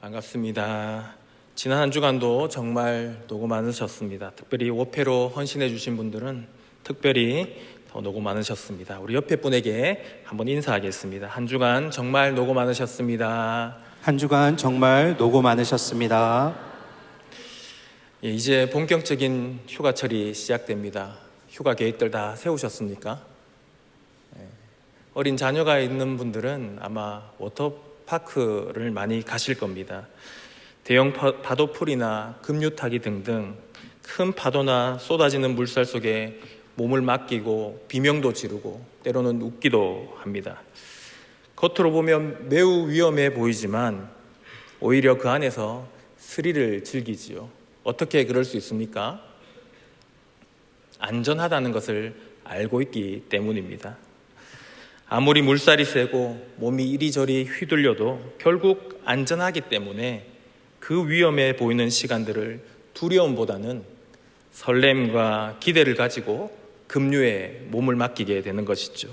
반갑습니다. 지난 한 주간도 정말 노고 많으셨습니다. 특별히 워페로 헌신해 주신 분들은 특별히 더 노고 많으셨습니다. 우리 옆에 분에게 한번 인사하겠습니다. 한 주간 정말 노고 많으셨습니다. 한 주간 정말 노고 많으셨습니다. 이제 본격적인 휴가철이 시작됩니다. 휴가 계획들 다 세우셨습니까? 어린 자녀가 있는 분들은 아마 워터파크를 많이 가실 겁니다. 대형 파도풀이나 급류타기 등등 큰 파도나 쏟아지는 물살 속에 몸을 맡기고 비명도 지르고 때로는 웃기도 합니다. 겉으로 보면 매우 위험해 보이지만 오히려 그 안에서 스릴을 즐기지요. 어떻게 그럴 수 있습니까? 안전하다는 것을 알고 있기 때문입니다. 아무리 물살이 세고 몸이 이리저리 휘둘려도 결국 안전하기 때문에 그 위험해 보이는 시간들을 두려움보다는 설렘과 기대를 가지고 급류에 몸을 맡기게 되는 것이죠.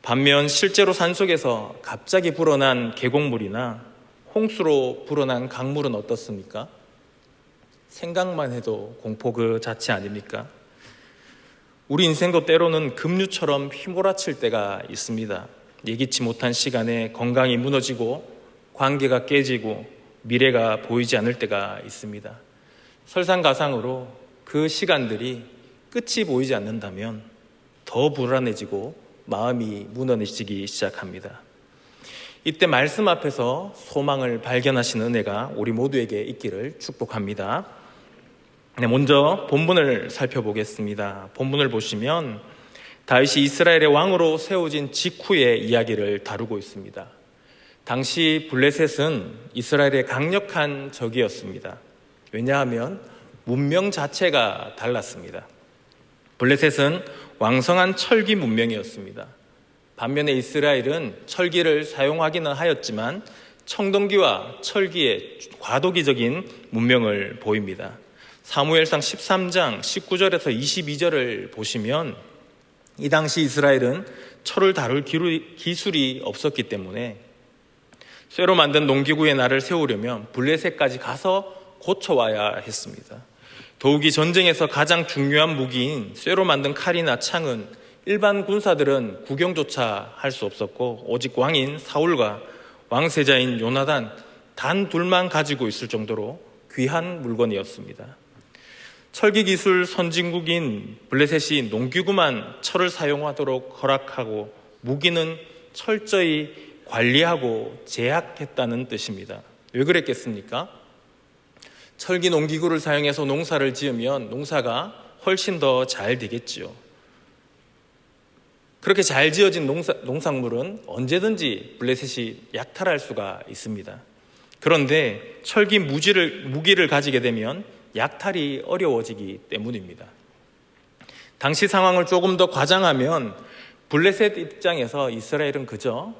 반면 실제로 산속에서 갑자기 불어난 계곡물이나 홍수로 불어난 강물은 어떻습니까? 생각만 해도 공포 그 자체 아닙니까? 우리 인생도 때로는 급류처럼 휘몰아칠 때가 있습니다. 예기치 못한 시간에 건강이 무너지고 관계가 깨지고 미래가 보이지 않을 때가 있습니다. 설상가상으로 그 시간들이 끝이 보이지 않는다면 더 불안해지고 마음이 무너지기 시작합니다. 이때 말씀 앞에서 소망을 발견하시는 은혜가 우리 모두에게 있기를 축복합니다. 먼저 본문을 살펴보겠습니다. 본문을 보시면 다윗이 이스라엘의 왕으로 세워진 직후의 이야기를 다루고 있습니다. 당시 블레셋은 이스라엘의 강력한 적이었습니다. 왜냐하면 문명 자체가 달랐습니다. 블레셋은 왕성한 철기 문명이었습니다. 반면에 이스라엘은 철기를 사용하기는 하였지만 청동기와 철기의 과도기적인 문명을 보입니다. 사무엘상 13장 19절에서 22절을 보시면 이 당시 이스라엘은 철을 다룰 기술이 없었기 때문에 쇠로 만든 농기구의 날을 세우려면 블레셋까지 가서 고쳐와야 했습니다. 더욱이 전쟁에서 가장 중요한 무기인 쇠로 만든 칼이나 창은 일반 군사들은 구경조차 할 수 없었고 오직 왕인 사울과 왕세자인 요나단 단 둘만 가지고 있을 정도로 귀한 물건이었습니다. 철기기술 선진국인 블레셋이 농기구만 철을 사용하도록 허락하고 무기는 철저히 관리하고 제약했다는 뜻입니다. 왜 그랬겠습니까? 철기 농기구를 사용해서 농사를 지으면 농사가 훨씬 더 잘 되겠지요. 그렇게 잘 지어진 농작물은 언제든지 블레셋이 약탈할 수가 있습니다. 그런데 철기 무기를 가지게 되면 약탈이 어려워지기 때문입니다. 당시 상황을 조금 더 과장하면 블레셋 입장에서 이스라엘은 그저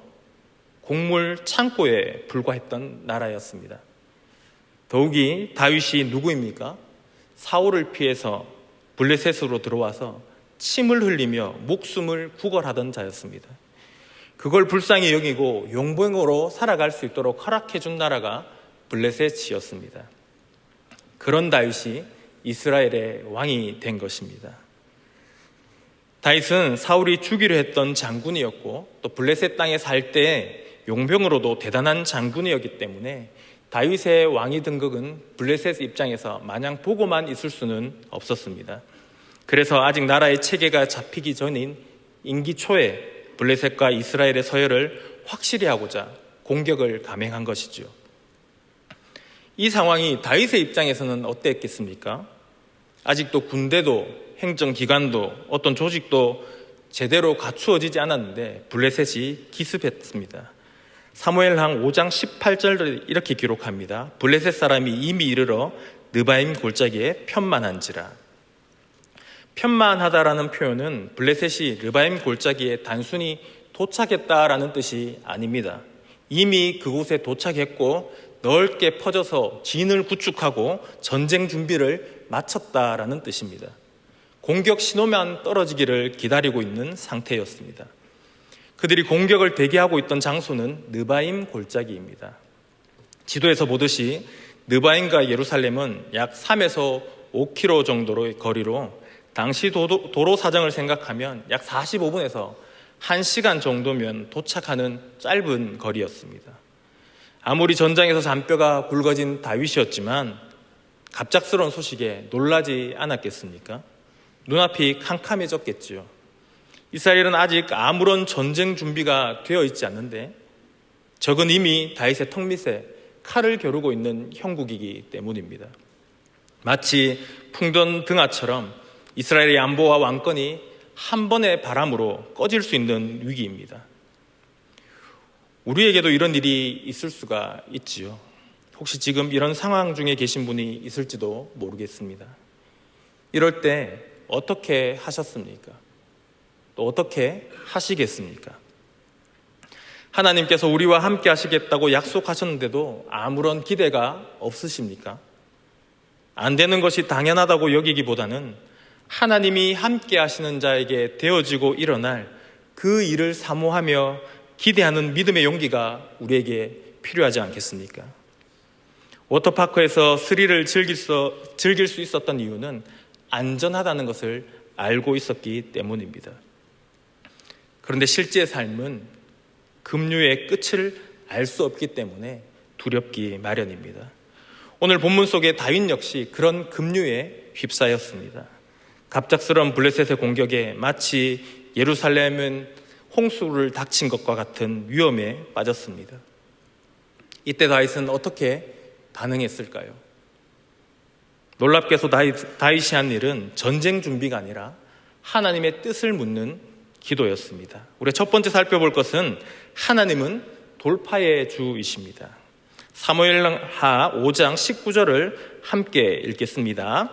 곡물 창고에 불과했던 나라였습니다. 더욱이 다윗이 누구입니까? 사울을 피해서 블레셋으로 들어와서 침을 흘리며 목숨을 구걸하던 자였습니다. 그걸 불쌍히 여기고 용병으로 살아갈 수 있도록 허락해 준 나라가 블레셋이었습니다. 그런 다윗이 이스라엘의 왕이 된 것입니다. 다윗은 사울이 죽이려 했던 장군이었고 또 블레셋 땅에 살 때 용병으로도 대단한 장군이었기 때문에 다윗의 왕위 등극은 블레셋 입장에서 마냥 보고만 있을 수는 없었습니다. 그래서 아직 나라의 체계가 잡히기 전인 임기 초에 블레셋과 이스라엘의 서열을 확실히 하고자 공격을 감행한 것이죠. 이 상황이 다윗의 입장에서는 어땠겠습니까? 아직도 군대도 행정기관도 어떤 조직도 제대로 갖추어지지 않았는데 블레셋이 기습했습니다. 사무엘상 5장 18절을 이렇게 기록합니다. 블레셋 사람이 이미 이르러 느바임 골짜기에 편만한지라. 편만하다라는 표현은 블레셋이 느바임 골짜기에 단순히 도착했다라는 뜻이 아닙니다. 이미 그곳에 도착했고 넓게 퍼져서 진을 구축하고 전쟁 준비를 마쳤다라는 뜻입니다. 공격 신호만 떨어지기를 기다리고 있는 상태였습니다. 그들이 공격을 대기하고 있던 장소는 느바임 골짜기입니다. 지도에서 보듯이 느바임과 예루살렘은 약 3에서 5km 정도의 거리로 당시 도로 사정을 생각하면 약 45분에서 1시간 정도면 도착하는 짧은 거리였습니다. 아무리 전장에서 잔뼈가 굵어진 다윗이었지만 갑작스러운 소식에 놀라지 않았겠습니까? 눈앞이 캄캄해졌겠지요. 이스라엘은 아직 아무런 전쟁 준비가 되어 있지 않는데 적은 이미 다윗의 턱 밑에 칼을 겨루고 있는 형국이기 때문입니다. 마치 풍던 등화처럼 이스라엘의 안보와 왕권이 한 번의 바람으로 꺼질 수 있는 위기입니다. 우리에게도 이런 일이 있을 수가 있지요. 혹시 지금 이런 상황 중에 계신 분이 있을지도 모르겠습니다. 이럴 때 어떻게 하셨습니까? 또 어떻게 하시겠습니까? 하나님께서 우리와 함께 하시겠다고 약속하셨는데도 아무런 기대가 없으십니까? 안 되는 것이 당연하다고 여기기보다는 하나님이 함께 하시는 자에게 되어지고 일어날 그 일을 사모하며 기대하는 믿음의 용기가 우리에게 필요하지 않겠습니까? 워터파크에서 스릴을 즐길 수 있었던 이유는 안전하다는 것을 알고 있었기 때문입니다. 그런데 실제 삶은 급류의 끝을 알 수 없기 때문에 두렵기 마련입니다. 오늘 본문 속의 다윗 역시 그런 급류에 휩싸였습니다. 갑작스러운 블레셋의 공격에 마치 예루살렘은 홍수를 닥친 것과 같은 위험에 빠졌습니다. 이때 다윗은 어떻게 반응했을까요? 놀랍게도 다윗이 한 일은 전쟁 준비가 아니라 하나님의 뜻을 묻는 기도였습니다. 우리 첫 번째 살펴볼 것은 하나님은 돌파의 주이십니다. 사무엘하 5장 19절을 함께 읽겠습니다.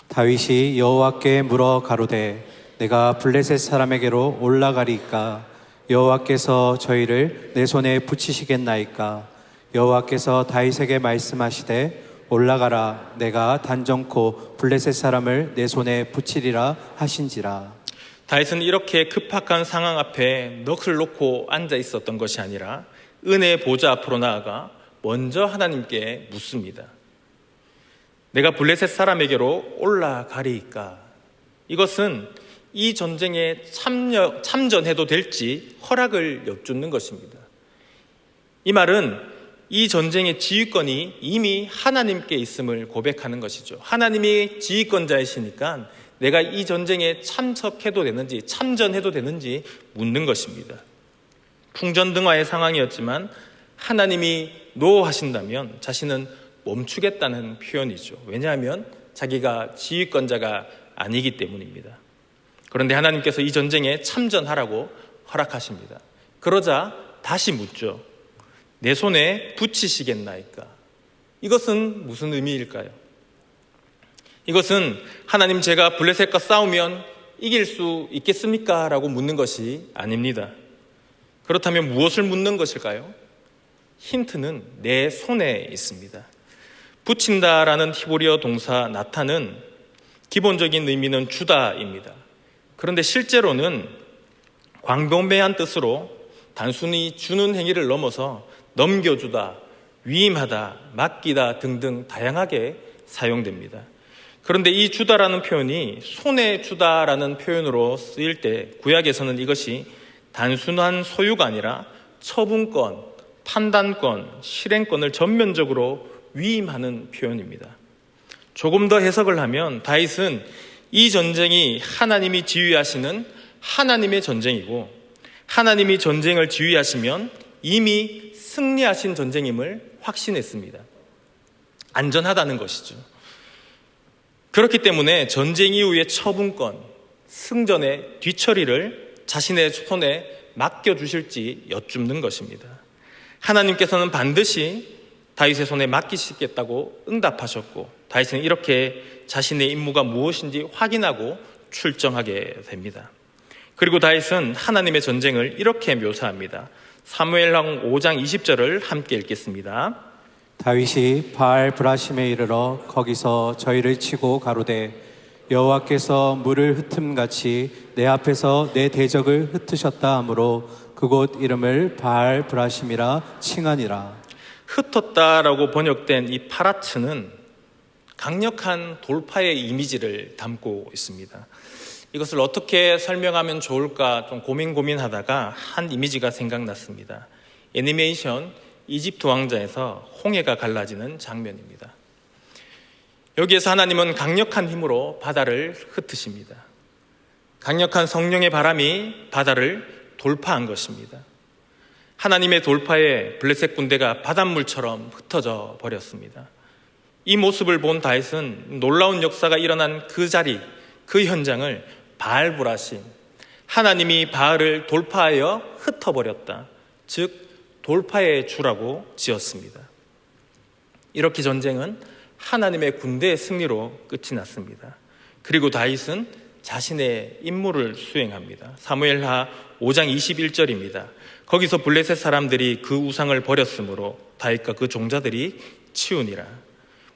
다윗이 여호와께 물어 가로되 내가 블레셋 사람에게로 올라가리이까 여호와께서 저희를 내 손에 붙이시겠나이까 여호와께서 다윗에게 말씀하시되 올라가라 내가 단정코 블레셋 사람을 내 손에 붙이리라 하신지라. 다윗은 이렇게 급박한 상황 앞에 넋을 놓고 앉아 있었던 것이 아니라 은혜의 보좌 앞으로 나아가 먼저 하나님께 묻습니다. 내가 블레셋 사람에게로 올라가리이까. 이것은 이 전쟁에 참전해도 될지 허락을 여쭙는 것입니다. 이 말은 이 전쟁의 지휘권이 이미 하나님께 있음을 고백하는 것이죠. 하나님이 지휘권자이시니까 내가 이 전쟁에 참석해도 되는지 참전해도 되는지 묻는 것입니다. 풍전등화의 상황이었지만 하나님이 노하신다면 자신은 멈추겠다는 표현이죠. 왜냐하면 자기가 지휘권자가 아니기 때문입니다. 그런데 하나님께서 이 전쟁에 참전하라고 허락하십니다. 그러자 다시 묻죠. 내 손에 붙이시겠나이까? 이것은 무슨 의미일까요? 이것은 하나님 제가 블레셋과 싸우면 이길 수 있겠습니까? 라고 묻는 것이 아닙니다. 그렇다면 무엇을 묻는 것일까요? 힌트는 내 손에 있습니다. 붙인다라는 히브리어 동사 나타는 기본적인 의미는 주다입니다. 그런데 실제로는 광범위한 뜻으로 단순히 주는 행위를 넘어서 넘겨주다, 위임하다, 맡기다 등등 다양하게 사용됩니다. 그런데 이 주다라는 표현이 손에 주다라는 표현으로 쓰일 때 구약에서는 이것이 단순한 소유가 아니라 처분권, 판단권, 실행권을 전면적으로 위임하는 표현입니다. 조금 더 해석을 하면 다윗은 이 전쟁이 하나님이 지휘하시는 하나님의 전쟁이고 하나님이 전쟁을 지휘하시면 이미 승리하신 전쟁임을 확신했습니다. 안전하다는 것이죠. 그렇기 때문에 전쟁 이후의 처분권, 승전의 뒤처리를 자신의 손에 맡겨주실지 여쭙는 것입니다. 하나님께서는 반드시 다윗의 손에 맡기시겠다고 응답하셨고 다윗은 이렇게 자신의 임무가 무엇인지 확인하고 출정하게 됩니다. 그리고 다윗은 하나님의 전쟁을 이렇게 묘사합니다. 사무엘상 5장 20절을 함께 읽겠습니다. 다윗이 바알 브라심에 이르러 거기서 저희를 치고 가로되 여호와께서 물을 흩음같이 내 앞에서 내 대적을 흩으셨다 하므로 그곳 이름을 바알 브라심이라 칭하니라. 흩었다라고 번역된 이 파라츠는 강력한 돌파의 이미지를 담고 있습니다. 이것을 어떻게 설명하면 좋을까 좀 고민하다가 한 이미지가 생각났습니다. 애니메이션 이집트 왕자에서 홍해가 갈라지는 장면입니다. 여기에서 하나님은 강력한 힘으로 바다를 흩으십니다. 강력한 성령의 바람이 바다를 돌파한 것입니다. 하나님의 돌파에 블레셋 군대가 바닷물처럼 흩어져 버렸습니다. 이 모습을 본 다윗은 놀라운 역사가 일어난 그 자리, 그 현장을 바알브라심, 하나님이 바알을 돌파하여 흩어버렸다, 즉 돌파의 주라고 지었습니다. 이렇게 전쟁은 하나님의 군대의 승리로 끝이 났습니다. 그리고 다윗은 자신의 임무를 수행합니다. 사무엘하 5장 21절입니다. 거기서 블레셋 사람들이 그 우상을 버렸으므로 다윗과 그 종자들이 치우니라.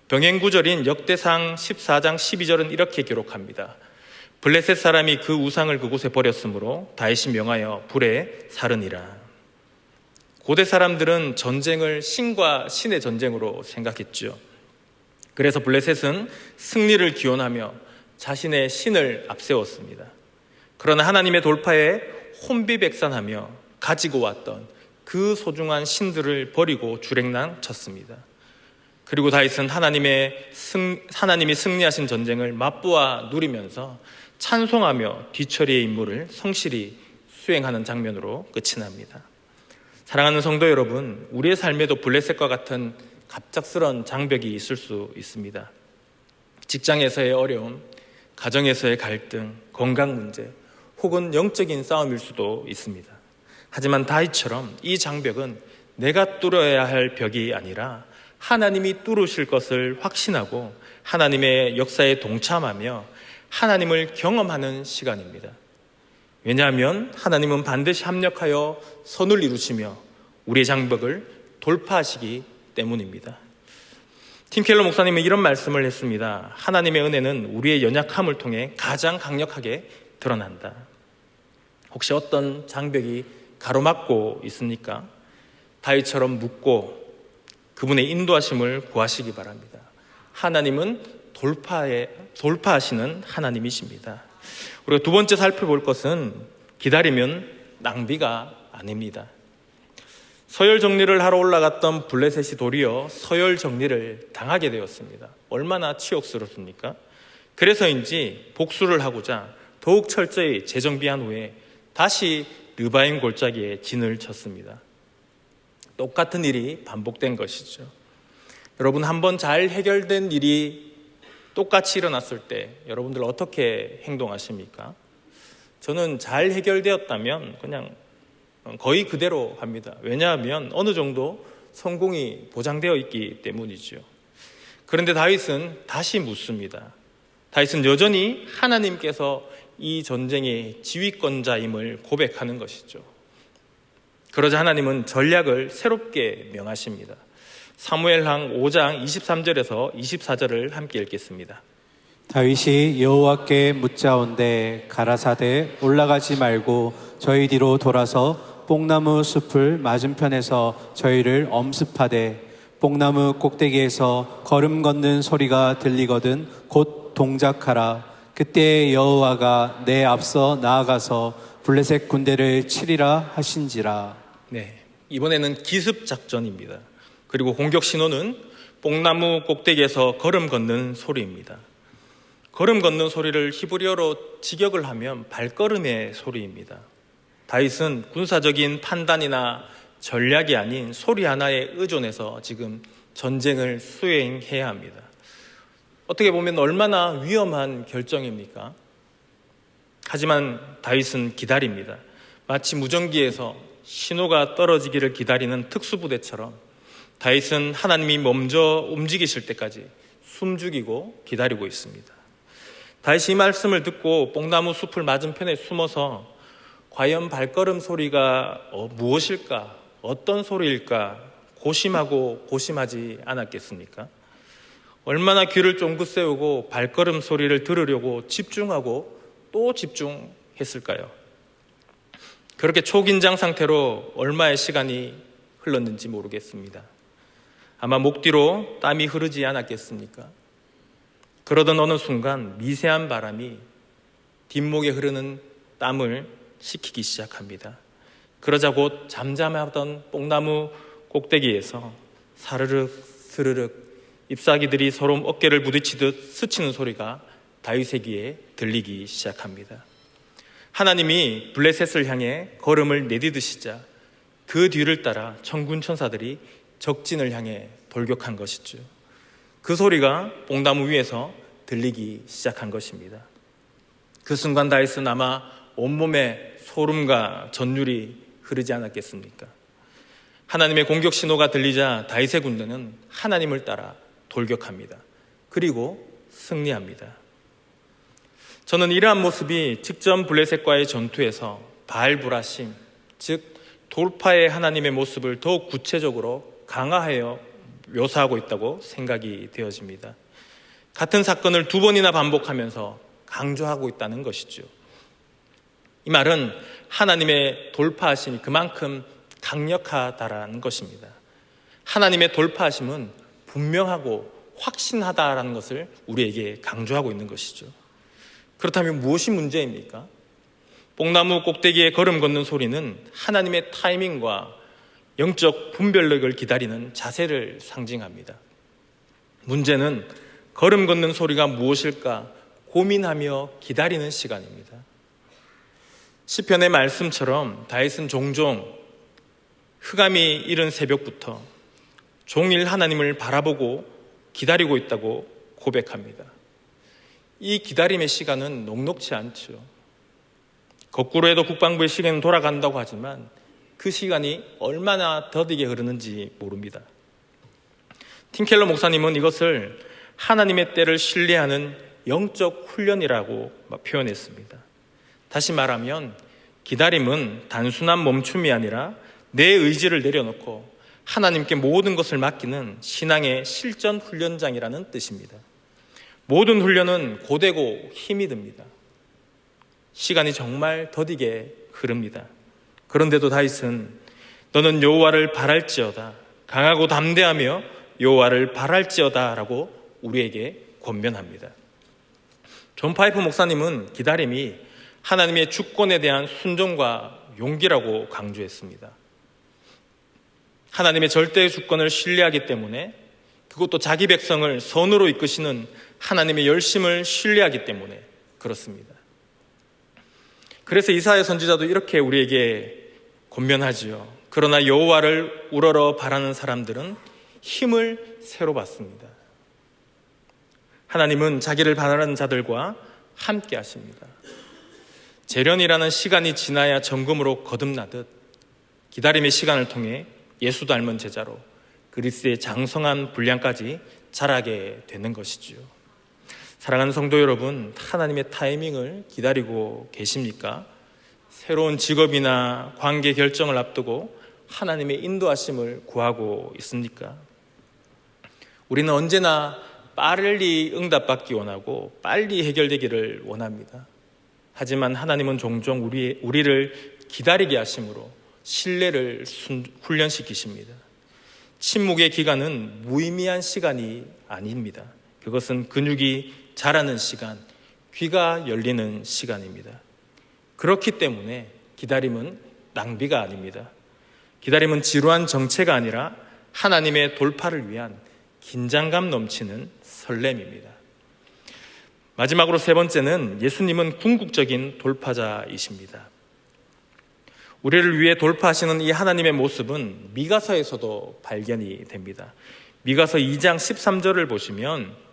병행구절인 역대상 14장 12절은 이렇게 기록합니다. 블레셋 사람이 그 우상을 그곳에 버렸으므로 다윗이 명하여 불에 사르니라. 고대 사람들은 전쟁을 신과 신의 전쟁으로 생각했죠. 그래서 블레셋은 승리를 기원하며 자신의 신을 앞세웠습니다. 그러나 하나님의 돌파에 혼비백산하며 가지고 왔던 그 소중한 신들을 버리고 주랭랑 쳤습니다. 그리고 다윗은 하나님이 승리하신 전쟁을 맛보아 누리면서 찬송하며 뒤처리의 임무를 성실히 수행하는 장면으로 끝이 납니다. 사랑하는 성도 여러분, 우리의 삶에도 블레셋과 같은 갑작스러운 장벽이 있을 수 있습니다. 직장에서의 어려움, 가정에서의 갈등, 건강 문제, 혹은 영적인 싸움일 수도 있습니다. 하지만 다윗처럼 이 장벽은 내가 뚫어야 할 벽이 아니라 하나님이 뚫으실 것을 확신하고 하나님의 역사에 동참하며 하나님을 경험하는 시간입니다. 왜냐하면 하나님은 반드시 합력하여 선을 이루시며 우리의 장벽을 돌파하시기 때문입니다. 팀 켈러 목사님은 이런 말씀을 했습니다. 하나님의 은혜는 우리의 연약함을 통해 가장 강력하게 드러난다. 혹시 어떤 장벽이 가로막고 있습니까? 다윗처럼 묻고 그분의 인도하심을 구하시기 바랍니다. 하나님은 돌파하시는 하나님이십니다. 우리가 두 번째 살펴볼 것은 기다리면 낭비가 아닙니다. 서열 정리를 하러 올라갔던 블레셋이 도리어 서열 정리를 당하게 되었습니다. 얼마나 치욕스럽습니까? 그래서인지 복수를 하고자 더욱 철저히 재정비한 후에 다시 르바임 골짜기에 진을 쳤습니다. 똑같은 일이 반복된 것이죠. 여러분, 한번 잘 해결된 일이 똑같이 일어났을 때 여러분들 어떻게 행동하십니까? 저는 잘 해결되었다면 그냥 거의 그대로 합니다. 왜냐하면 어느 정도 성공이 보장되어 있기 때문이죠. 그런데 다윗은 다시 묻습니다. 다윗은 여전히 하나님께서 이 전쟁의 지휘권자임을 고백하는 것이죠. 그러자 하나님은 전략을 새롭게 명하십니다. 사무엘상 5장 23절에서 24절을 함께 읽겠습니다. 다윗이 여호와께 묻자온데 가라사대 올라가지 말고 저희 뒤로 돌아서 뽕나무 숲을 맞은편에서 저희를 엄습하되 뽕나무 꼭대기에서 걸음 걷는 소리가 들리거든 곧 동작하라. 그때 여호와가 내 앞서 나아가서 블레셋 군대를 치리라 하신지라. 네, 이번에는 기습 작전입니다. 그리고 공격 신호는 뽕나무 꼭대기에서 걸음 걷는 소리입니다. 걸음 걷는 소리를 히브리어로 직역을 하면 발걸음의 소리입니다. 다윗은 군사적인 판단이나 전략이 아닌 소리 하나에 의존해서 지금 전쟁을 수행해야 합니다. 어떻게 보면 얼마나 위험한 결정입니까? 하지만 다윗은 기다립니다. 마치 무전기에서 신호가 떨어지기를 기다리는 특수부대처럼 다윗은 하나님이 먼저 움직이실 때까지 숨죽이고 기다리고 있습니다. 다윗이 이 말씀을 듣고 뽕나무 숲을 맞은편에 숨어서 과연 발걸음 소리가 무엇일까? 어떤 소리일까? 고심하고 고심하지 않았겠습니까? 얼마나 귀를 쫑긋 세우고 발걸음 소리를 들으려고 집중하고 또 집중했을까요? 그렇게 초긴장 상태로 얼마의 시간이 흘렀는지 모르겠습니다. 아마 목 뒤로 땀이 흐르지 않았겠습니까? 그러던 어느 순간 미세한 바람이 뒷목에 흐르는 땀을 식히기 시작합니다. 그러자 곧 잠잠하던 뽕나무 꼭대기에서 사르륵 스르륵 잎사귀들이 서로 어깨를 부딪히듯 스치는 소리가 다윗의 귀에 들리기 시작합니다. 하나님이 블레셋을 향해 걸음을 내디드시자 그 뒤를 따라 천군 천사들이 적진을 향해 돌격한 것이죠. 그 소리가 뽕나무 위에서 들리기 시작한 것입니다. 그 순간 다윗은 아마 온몸에 소름과 전율이 흐르지 않았겠습니까? 하나님의 공격 신호가 들리자 다윗의 군대는 하나님을 따라 돌격합니다. 그리고 승리합니다. 저는 이러한 모습이 직전 블레셋과의 전투에서 바알브라심, 즉 돌파의 하나님의 모습을 더욱 구체적으로 강화하여 묘사하고 있다고 생각이 되어집니다. 같은 사건을 두 번이나 반복하면서 강조하고 있다는 것이죠. 이 말은 하나님의 돌파하심이 그만큼 강력하다라는 것입니다. 하나님의 돌파하심은 분명하고 확신하다라는 것을 우리에게 강조하고 있는 것이죠. 그렇다면 무엇이 문제입니까? 뽕나무 꼭대기에 걸음 걷는 소리는 하나님의 타이밍과 영적 분별력을 기다리는 자세를 상징합니다. 문제는 걸음 걷는 소리가 무엇일까 고민하며 기다리는 시간입니다. 시편의 말씀처럼 다윗은 종종 흑암이 이른 새벽부터 종일 하나님을 바라보고 기다리고 있다고 고백합니다. 이 기다림의 시간은 녹록지 않죠. 거꾸로 해도 국방부의 시계는 돌아간다고 하지만 그 시간이 얼마나 더디게 흐르는지 모릅니다. 팀켈러 목사님은 이것을 하나님의 때를 신뢰하는 영적 훈련이라고 표현했습니다. 다시 말하면 기다림은 단순한 멈춤이 아니라 내 의지를 내려놓고 하나님께 모든 것을 맡기는 신앙의 실전 훈련장이라는 뜻입니다. 모든 훈련은 고되고 힘이 듭니다. 시간이 정말 더디게 흐릅니다. 그런데도 다윗은 너는 여호와를 바랄지어다, 강하고 담대하며 여호와를 바랄지어다 라고 우리에게 권면합니다. 존 파이프 목사님은 기다림이 하나님의 주권에 대한 순종과 용기라고 강조했습니다. 하나님의 절대 주권을 신뢰하기 때문에, 그것도 자기 백성을 선으로 이끄시는 하나님의 열심을 신뢰하기 때문에 그렇습니다. 그래서 이사야 선지자도 이렇게 우리에게 권면하지요. 그러나 여호와를 우러러 바라는 사람들은 힘을 새로 받습니다. 하나님은 자기를 바라는 자들과 함께 하십니다. 재련이라는 시간이 지나야 정금으로 거듭나듯 기다림의 시간을 통해 예수 닮은 제자로 그리스도의 장성한 분량까지 자라게 되는 것이지요. 사랑하는 성도 여러분, 하나님의 타이밍을 기다리고 계십니까? 새로운 직업이나 관계 결정을 앞두고 하나님의 인도하심을 구하고 있습니까? 우리는 언제나 빨리 응답받기 원하고 빨리 해결되기를 원합니다. 하지만 하나님은 종종 우리를 기다리게 하심으로 신뢰를 훈련시키십니다. 침묵의 기간은 무의미한 시간이 아닙니다. 그것은 근육이 자라는 시간, 귀가 열리는 시간입니다. 그렇기 때문에 기다림은 낭비가 아닙니다. 기다림은 지루한 정체가 아니라 하나님의 돌파를 위한 긴장감 넘치는 설렘입니다. 마지막으로 세 번째는 예수님은 궁극적인 돌파자이십니다. 우리를 위해 돌파하시는 이 하나님의 모습은 미가서에서도 발견이 됩니다. 미가서 2장 13절을 보시면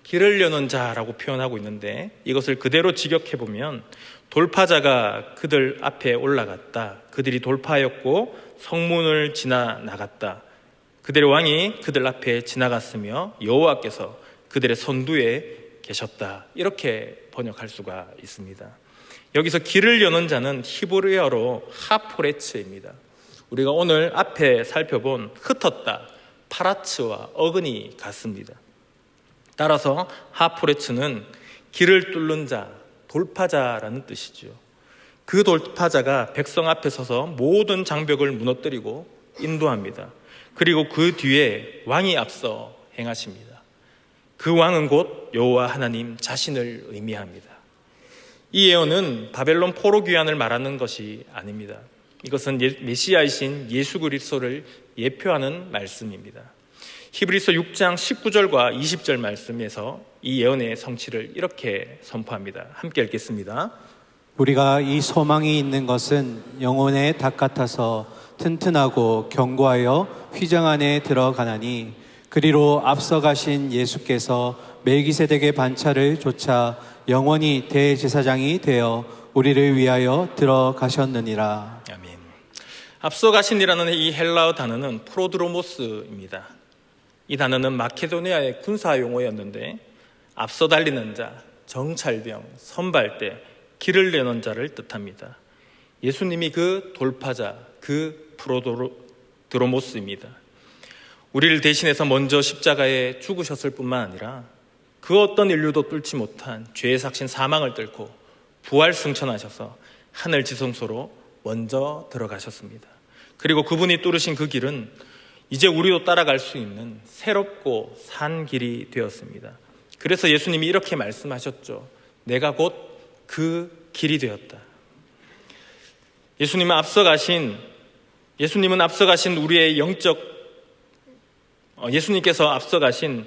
길을 여는 자라고 표현하고 있는데, 이것을 그대로 직역해보면 돌파자가 그들 앞에 올라갔다, 그들이 돌파하였고 성문을 지나 나갔다, 그들의 왕이 그들 앞에 지나갔으며 여호와께서 그들의 선두에 계셨다, 이렇게 번역할 수가 있습니다. 여기서 길을 여는 자는 히브리어로 하포레츠입니다. 우리가 오늘 앞에 살펴본 흩었다, 파라츠와 어근이 같습니다. 따라서 하포레츠는 길을 뚫는 자, 돌파자라는 뜻이죠. 그 돌파자가 백성 앞에 서서 모든 장벽을 무너뜨리고 인도합니다. 그리고 그 뒤에 왕이 앞서 행하십니다. 그 왕은 곧 여호와 하나님 자신을 의미합니다. 이 예언은 바벨론 포로 귀환을 말하는 것이 아닙니다. 이것은 메시아이신 예수 그리스도를 예표하는 말씀입니다. 히브리서 6장 19절과 20절 말씀에서 이 예언의 성취를 이렇게 선포합니다. 함께 읽겠습니다. 우리가 이 소망이 있는 것은 영혼의 닭 같아서 튼튼하고 견고하여 휘장 안에 들어가나니 그리로 앞서가신 예수께서 멜기세덱의 반차를 좇아 영원히 대제사장이 되어 우리를 위하여 들어가셨느니라. 아멘. 앞서가신이라는 이 헬라어 단어는 프로드로모스입니다. 이 단어는 마케도니아의 군사 용어였는데 앞서 달리는 자, 정찰병, 선발대, 길을 내는 자를 뜻합니다. 예수님이 그 돌파자, 그 프로드로모스입니다. 우리를 대신해서 먼저 십자가에 죽으셨을 뿐만 아니라 그 어떤 인류도 뚫지 못한 죄의 삭신 사망을 뚫고 부활 승천하셔서 하늘 지성소로 먼저 들어가셨습니다. 그리고 그분이 뚫으신 그 길은 이제 우리도 따라갈 수 있는 새롭고 산 길이 되었습니다. 그래서 예수님이 이렇게 말씀하셨죠. 내가 곧 그 길이 되었다. 예수님은 앞서가신 우리의 예수님께서 앞서가신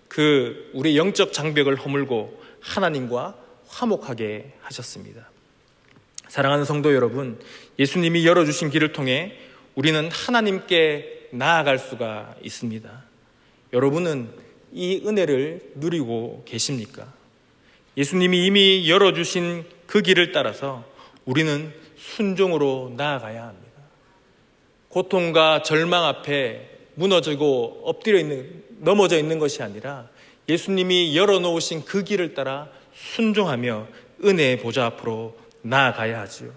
그 우리의 영적 장벽을 허물고 하나님과 화목하게 하셨습니다. 사랑하는 성도 여러분, 예수님이 열어주신 길을 통해 우리는 하나님께 나아갈 수가 있습니다. 여러분은 이 은혜를 누리고 계십니까? 예수님이 이미 열어주신 그 길을 따라서 우리는 순종으로 나아가야 합니다. 고통과 절망 앞에 무너지고 넘어져 있는 것이 아니라 예수님이 열어놓으신 그 길을 따라 순종하며 은혜의 보좌 앞으로 나아가야 하지요.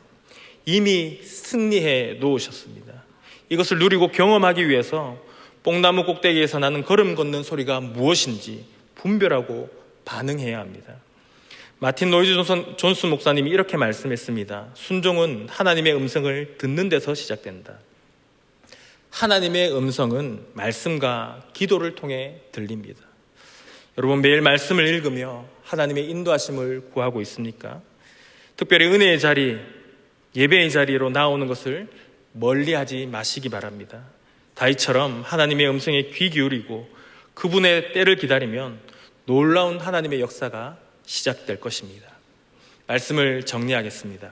이미 승리해 놓으셨습니다. 이것을 누리고 경험하기 위해서 뽕나무 꼭대기에서 나는 걸음 걷는 소리가 무엇인지 분별하고 반응해야 합니다. 마틴 노이즈 존스 목사님이 이렇게 말씀했습니다. 순종은 하나님의 음성을 듣는 데서 시작된다. 하나님의 음성은 말씀과 기도를 통해 들립니다. 여러분, 매일 말씀을 읽으며 하나님의 인도하심을 구하고 있습니까? 특별히 은혜의 자리, 예배의 자리로 나오는 것을 멀리하지 마시기 바랍니다. 다윗처럼 하나님의 음성에 귀 기울이고 그분의 때를 기다리면 놀라운 하나님의 역사가 시작될 것입니다. 말씀을 정리하겠습니다.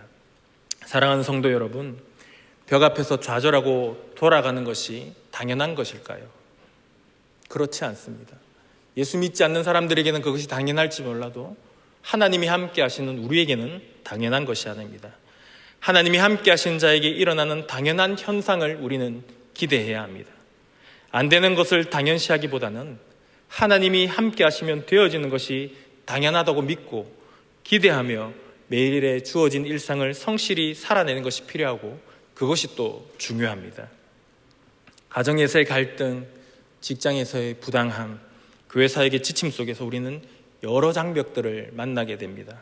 사랑하는 성도 여러분, 벽 앞에서 좌절하고 돌아가는 것이 당연한 것일까요? 그렇지 않습니다. 예수 믿지 않는 사람들에게는 그것이 당연할지 몰라도 하나님이 함께 하시는 우리에게는 당연한 것이 아닙니다. 하나님이 함께 하신 자에게 일어나는 당연한 현상을 우리는 기대해야 합니다. 안 되는 것을 당연시하기보다는 하나님이 함께 하시면 되어지는 것이 당연하다고 믿고 기대하며 매일에 주어진 일상을 성실히 살아내는 것이 필요하고 그것이 또 중요합니다. 가정에서의 갈등, 직장에서의 부당함, 교회 사역의 지침 속에서 우리는 여러 장벽들을 만나게 됩니다.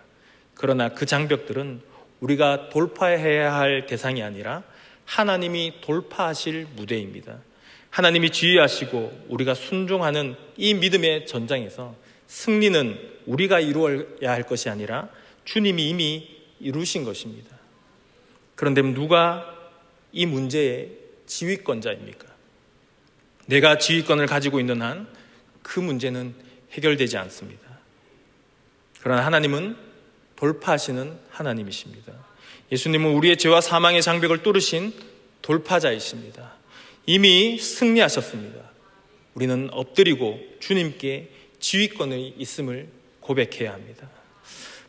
그러나 그 장벽들은 우리가 돌파해야 할 대상이 아니라 하나님이 돌파하실 무대입니다. 하나님이 지휘하시고 우리가 순종하는 이 믿음의 전장에서 승리는 우리가 이루어야 할 것이 아니라 주님이 이미 이루신 것입니다. 그런데 누가 이 문제의 지휘권자입니까? 내가 지휘권을 가지고 있는 한 그 문제는 해결되지 않습니다. 그러나 하나님은 돌파하시는 하나님이십니다. 예수님은 우리의 죄와 사망의 장벽을 뚫으신 돌파자이십니다. 이미 승리하셨습니다. 우리는 엎드리고 주님께 지휘권이 있음을 고백해야 합니다.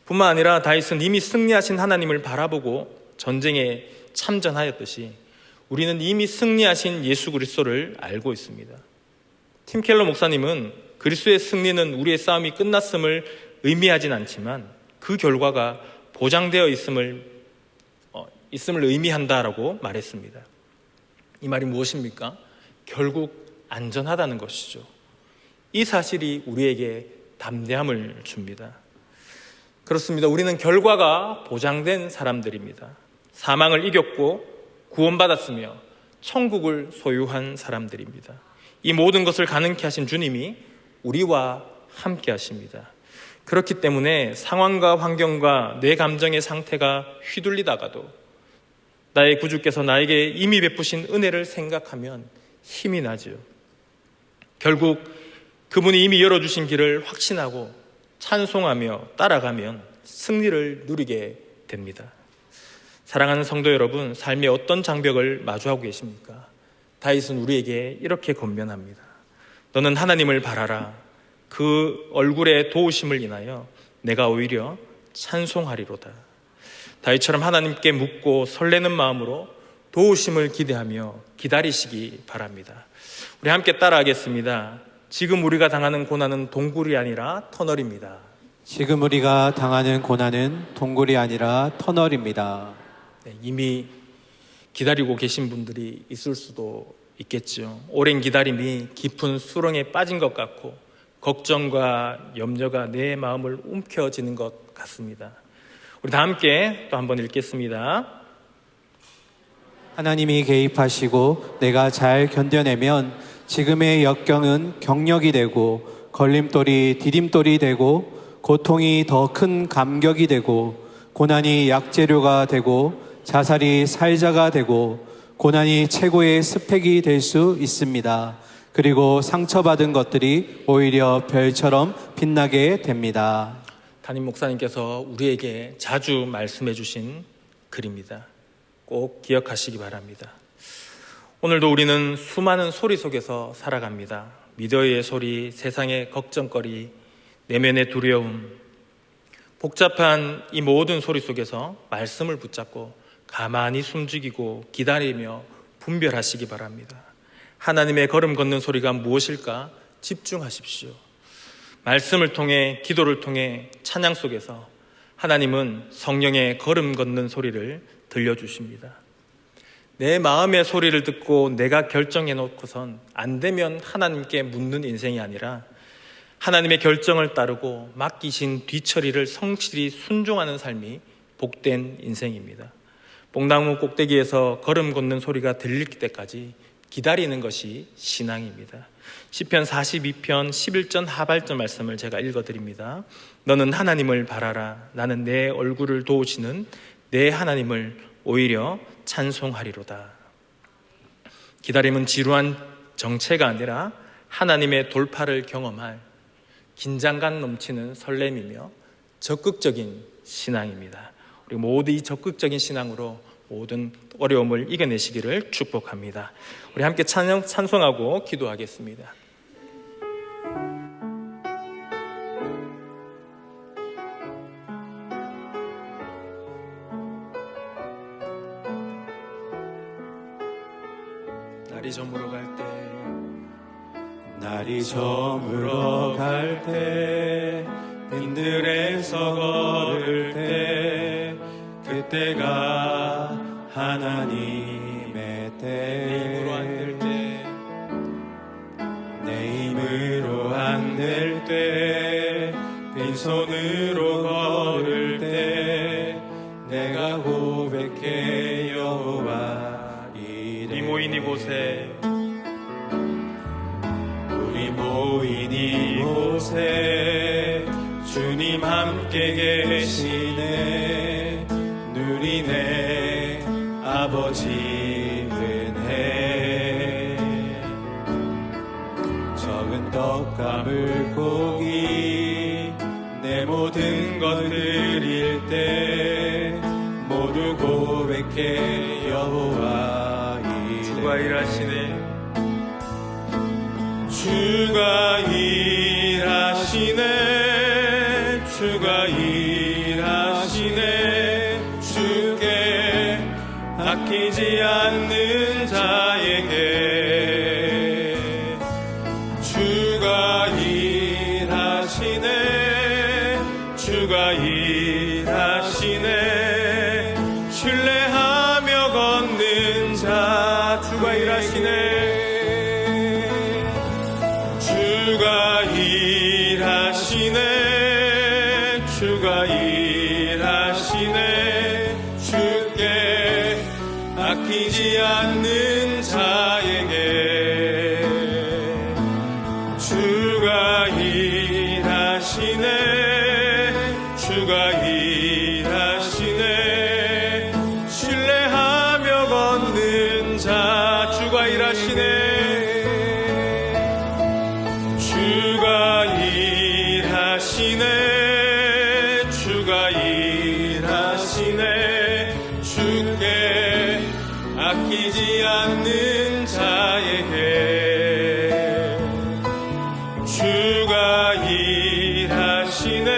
뿐만 아니라 다윗은 이미 승리하신 하나님을 바라보고 전쟁에 참전하였듯이 우리는 이미 승리하신 예수 그리스도를 알고 있습니다. 팀 켈러 목사님은 그리스도의 승리는 우리의 싸움이 끝났음을 의미하진 않지만 그 결과가 보장되어 있음을 의미한다라고 말했습니다. 이 말이 무엇입니까? 결국 안전하다는 것이죠. 이 사실이 우리에게 담대함을 줍니다. 그렇습니다. 우리는 결과가 보장된 사람들입니다. 사망을 이겼고 구원받았으며 천국을 소유한 사람들입니다. 이 모든 것을 가능케 하신 주님이 우리와 함께 하십니다. 그렇기 때문에 상황과 환경과 내 감정의 상태가 휘둘리다가도 나의 구주께서 나에게 이미 베푸신 은혜를 생각하면 힘이 나죠. 결국 그분이 이미 열어주신 길을 확신하고 찬송하며 따라가면 승리를 누리게 됩니다. 사랑하는 성도 여러분, 삶의 어떤 장벽을 마주하고 계십니까? 다윗은 우리에게 이렇게 권면합니다. 너는 하나님을 바라라. 그 얼굴의 도우심을 인하여 내가 오히려 찬송하리로다. 다윗처럼 하나님께 묻고 설레는 마음으로 도우심을 기대하며 기다리시기 바랍니다. 우리 함께 따라하겠습니다. 지금 우리가 당하는 고난은 동굴이 아니라 터널입니다. 지금 우리가 당하는 고난은 동굴이 아니라 터널입니다. 이미 기다리고 계신 분들이 있을 수도 있겠죠. 오랜 기다림이 깊은 수렁에 빠진 것 같고 걱정과 염려가 내 마음을 움켜쥐는 것 같습니다. 우리 다 함께 또 한번 읽겠습니다. 하나님이 개입하시고 내가 잘 견뎌내면 지금의 역경은 경력이 되고 걸림돌이 디딤돌이 되고 고통이 더 큰 감격이 되고 고난이 약재료가 되고 자살이 살자가 되고 고난이 최고의 스펙이 될 수 있습니다. 그리고 상처받은 것들이 오히려 별처럼 빛나게 됩니다. 담임 목사님께서 우리에게 자주 말씀해 주신 글입니다. 꼭 기억하시기 바랍니다. 오늘도 우리는 수많은 소리 속에서 살아갑니다. 미디어의 소리, 세상의 걱정거리, 내면의 두려움, 복잡한 이 모든 소리 속에서 말씀을 붙잡고 가만히 숨죽이고 기다리며 분별하시기 바랍니다. 하나님의 걸음 걷는 소리가 무엇일까 집중하십시오. 말씀을 통해, 기도를 통해, 찬양 속에서 하나님은 성령의 걸음 걷는 소리를 들려주십니다. 내 마음의 소리를 듣고 내가 결정해 놓고선 안 되면 하나님께 묻는 인생이 아니라 하나님의 결정을 따르고 맡기신 뒤처리를 성실히 순종하는 삶이 복된 인생입니다. 뽕나무 꼭대기에서 걸음 걷는 소리가 들릴 때까지 기다리는 것이 신앙입니다. 시편 42편 11절 하발절 말씀을 제가 읽어드립니다. 너는 하나님을 바라라. 나는 내 얼굴을 도우시는 내 하나님을 오히려 찬송하리로다. 기다림은 지루한 정체가 아니라 하나님의 돌파를 경험할 긴장감 넘치는 설렘이며 적극적인 신앙입니다. 우리 모두 이 적극적인 신앙으로 모든 어려움을 이겨내시기를 축복합니다. 우리 함께 찬송하고 기도하겠습니다. 날이 저물어 갈 때, 날이 저물어 갈 때, 빈들에서 걸을 때, 그때가 하나님의 때, 내 힘으로 안 될 때, 빈손으로 걸을 때, 내가 고백해 여호와 이래. 우리 모인 이곳에, 우리 모인 이곳에 주님 함께 계시네. 누리네 아버지 은혜. 적은 떡과 물고기 내 모든 것 드릴 때 모두 고백해 여호와 이래. 주가 일하시네. 주가 일하시네. 주가 일하시네. 주께 아끼지 않는 자에게 주가 일하시네. 주가 일하시네. 신뢰하며 걷는 자 주가 일하시네. 주가 일하시네. 주가 일하시네. 주께 아끼지 않는 자 주가 일하시네 주가 일하시네 신뢰하며 걷는 자 주가 일하시네 주가 일하시네 주가 일하시네 주께 아끼지 않는 자에게 주가 일하시네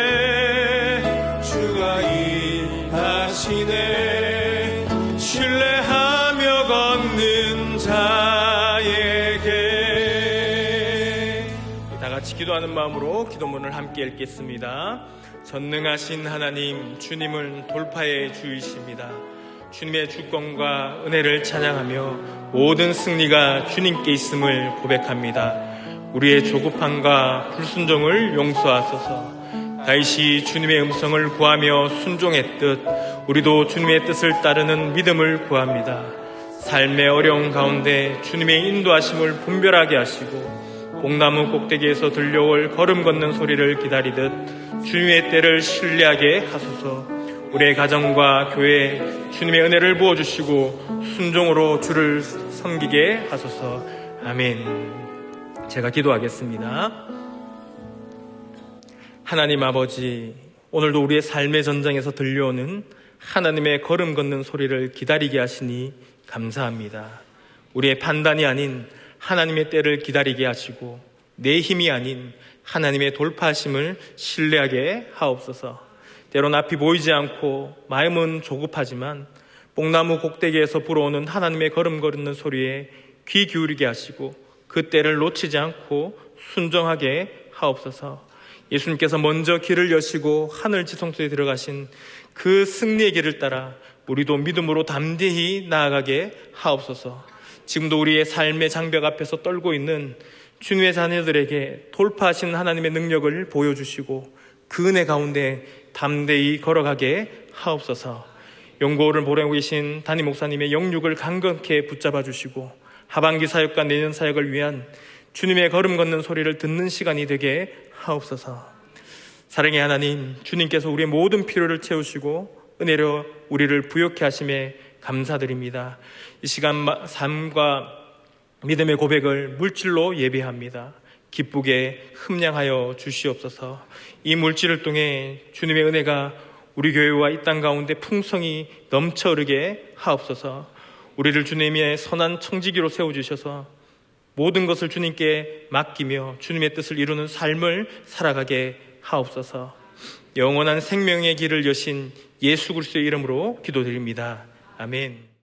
주가 일하시네 신뢰하며 걷는 자에게 다 같이 기도하는 마음으로 기도문을 함께 읽겠습니다. 전능하신 하나님 주님은 돌파의 주이십니다. 주님의 주권과 은혜를 찬양하며 모든 승리가 주님께 있음을 고백합니다. 우리의 조급함과 불순종을 용서하소서. 다윗이 주님의 음성을 구하며 순종했듯 우리도 주님의 뜻을 따르는 믿음을 구합니다. 삶의 어려운 가운데 주님의 인도하심을 분별하게 하시고 뽕나무 꼭대기에서 들려올 걸음 걷는 소리를 기다리듯 주님의 때를 신뢰하게 하소서. 우리의 가정과 교회에 주님의 은혜를 부어주시고 순종으로 주를 섬기게 하소서. 아멘. 제가 기도하겠습니다. 하나님 아버지, 오늘도 우리의 삶의 전장에서 들려오는 하나님의 걸음 걷는 소리를 기다리게 하시니 감사합니다. 우리의 판단이 아닌 하나님의 때를 기다리게 하시고 내 힘이 아닌 하나님의 돌파하심을 신뢰하게 하옵소서. 때론 앞이 보이지 않고 마음은 조급하지만 뽕나무 꼭대기에서 불어오는 하나님의 걸음 걷는 소리에 귀 기울이게 하시고 그 때를 놓치지 않고 순종하게 하옵소서. 예수님께서 먼저 길을 여시고 하늘 지성소에 들어가신 그 승리의 길을 따라 우리도 믿음으로 담대히 나아가게 하옵소서. 지금도 우리의 삶의 장벽 앞에서 떨고 있는 주님의 자녀들에게 돌파하신 하나님의 능력을 보여주시고 그 은혜 가운데 담대히 걸어가게 하옵소서. 연고를 보내고 계신 담임 목사님의 영육을 강건케 붙잡아 주시고 하반기 사역과 내년 사역을 위한 주님의 걸음 걷는 소리를 듣는 시간이 되게 하옵소서. 사랑의 하나님, 주님께서 우리의 모든 필요를 채우시고 은혜로 우리를 부욕케 하심에 감사드립니다. 이 시간 삶과 믿음의 고백을 물질로 예배합니다. 기쁘게 흠량하여 주시옵소서. 이 물질을 통해 주님의 은혜가 우리 교회와 이 땅 가운데 풍성히 넘쳐 흐르게 하옵소서. 우리를 주님의 선한 청지기로 세워주셔서 모든 것을 주님께 맡기며 주님의 뜻을 이루는 삶을 살아가게 하옵소서. 영원한 생명의 길을 여신 예수 그리스도의 이름으로 기도드립니다. 아멘.